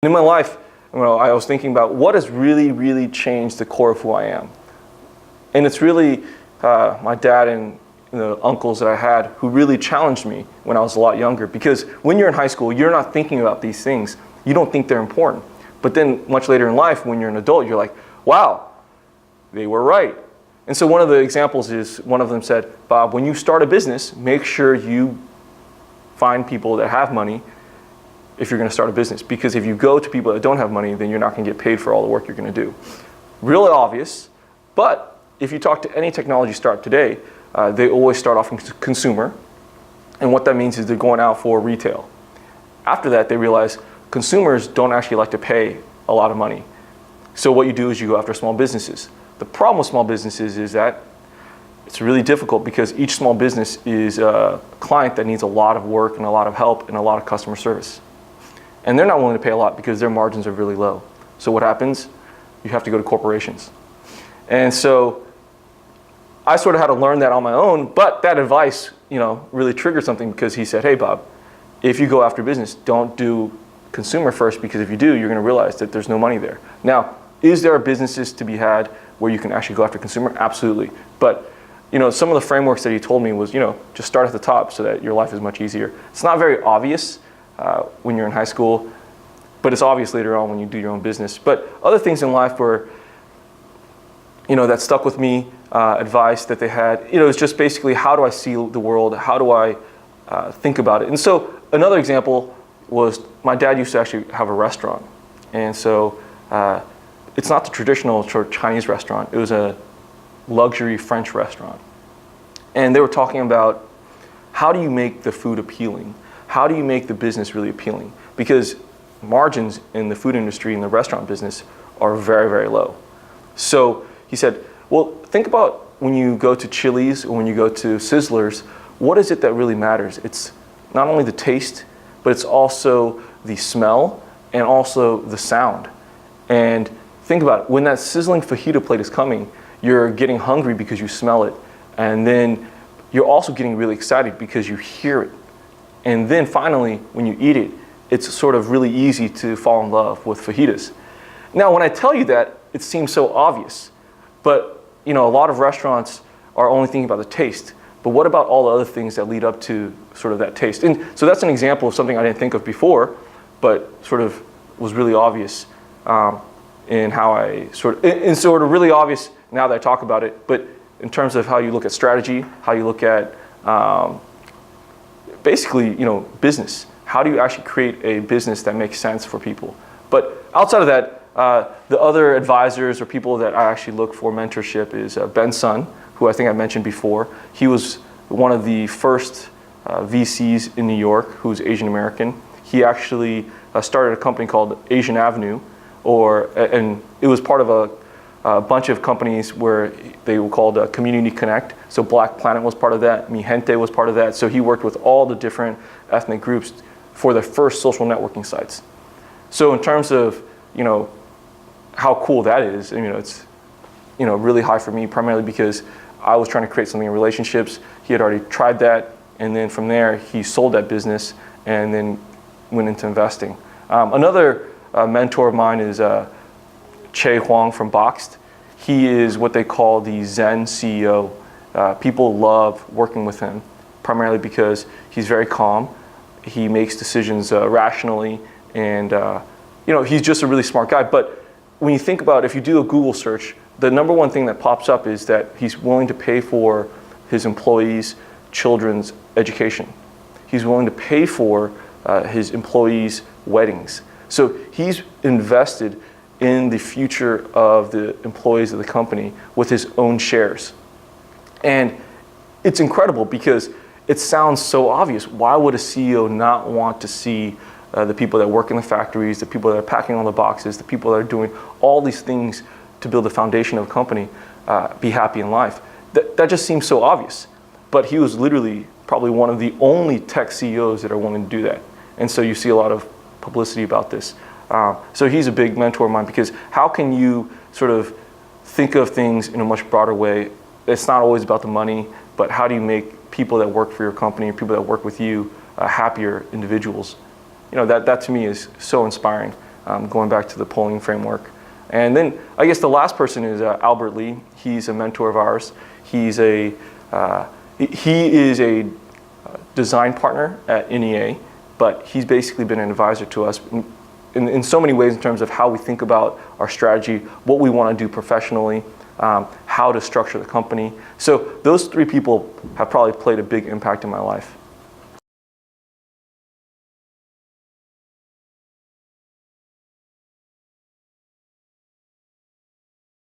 In my life, I was thinking about what has really, really changed the core of who I am. And it's really my dad and the uncles that I had who really challenged me when I was a lot younger. Because when you're in high school, you're not thinking about these things. You don't think they're important. But then much later in life, when you're an adult, you're like, wow, they were right. And so one of the examples is, one of them said, Bob, when you start a business, make sure you find people that have money if you're going to start a business. Because if you go to people that don't have money, then you're not going to get paid for all the work you're going to do. Really obvious, but if you talk to any technology startup today, they always start off in consumer. And what that means is they're going out for retail. After that, they realize consumers don't actually like to pay a lot of money. So what you do is you go after small businesses. The problem with small businesses is that it's really difficult because each small business is a client that needs a lot of work and a lot of help and a lot of customer service. And they're not willing to pay a lot because their margins are really low. So what happens? You have to go to corporations. And so I sort of had to learn that on my own, but that advice, really triggered something because he said, hey, Bob, if you go after business, don't do consumer first, because if you do, you're going to realize that there's no money there. Now, is there businesses to be had where you can actually go after consumer? Absolutely. But some of the frameworks that he told me was, just start at the top so that your life is much easier. It's not very obvious when you're in high school, but it's obvious later on when you do your own business. But other things in life were, that stuck with me, advice that they had, it's just basically, how do I see the world? How do I think about it? And so another example was my dad used to actually have a restaurant. And so it's not the traditional Chinese restaurant. It was a luxury French restaurant. And they were talking about, how do you make the food appealing? How do you make the business really appealing? Because margins in the food industry and the restaurant business are very, very low. So he said, well, think about when you go to Chili's or when you go to Sizzlers, what is it that really matters? It's not only the taste, but it's also the smell and also the sound. And think about it, when that sizzling fajita plate is coming, you're getting hungry because you smell it. And then you're also getting really excited because you hear it. And then finally, when you eat it, it's sort of really easy to fall in love with fajitas. Now, when I tell you that, it seems so obvious. But a lot of restaurants are only thinking about the taste. But what about all the other things that lead up to sort of that taste? And so that's an example of something I didn't think of before, but sort of was really obvious in how I and sort of really obvious now that I talk about it. But in terms of how you look at strategy, how you look at basically, business. How do you actually create a business that makes sense for people? But outside of that, the other advisors or people that I actually look for mentorship is Ben Sun, who I think I mentioned before. He was one of the first VCs in New York who's Asian American. He actually started a company called Asian Avenue, and it was part of a bunch of companies where they were called Community Connect. So Black Planet was part of that, Mi Gente was part of that. So he worked with all the different ethnic groups for their first social networking sites. So in terms of, how cool that is, it's, really high for me, primarily because I was trying to create something in relationships. He had already tried that, and then from there, he sold that business and then went into investing. Another mentor of mine is Che Huang from Boxed. He is what they call the Zen CEO. People love working with him, primarily because he's very calm. He makes decisions rationally, and he's just a really smart guy. But when you think about, if you do a Google search, the number one thing that pops up is that he's willing to pay for his employees' children's education. He's willing to pay for his employees' weddings. So he's invested in the future of the employees of the company with his own shares. And it's incredible because it sounds so obvious. Why would a CEO not want to see the people that work in the factories, the people that are packing all the boxes, the people that are doing all these things to build the foundation of a company, be happy in life? That just seems so obvious. But he was literally probably one of the only tech CEOs that are willing to do that. And so you see a lot of publicity about this. So he's a big mentor of mine, because how can you sort of think of things in a much broader way? It's not always about the money, but how do you make people that work for your company, or people that work with you, happier individuals? That to me is so inspiring. going back to the polling framework. And then I guess the last person is Albert Lee. He's a mentor of ours. He is a design partner at NEA, but he's basically been an advisor to us in so many ways in terms of how we think about our strategy, what we want to do professionally, how to structure the company. So those three people have probably played a big impact in my life.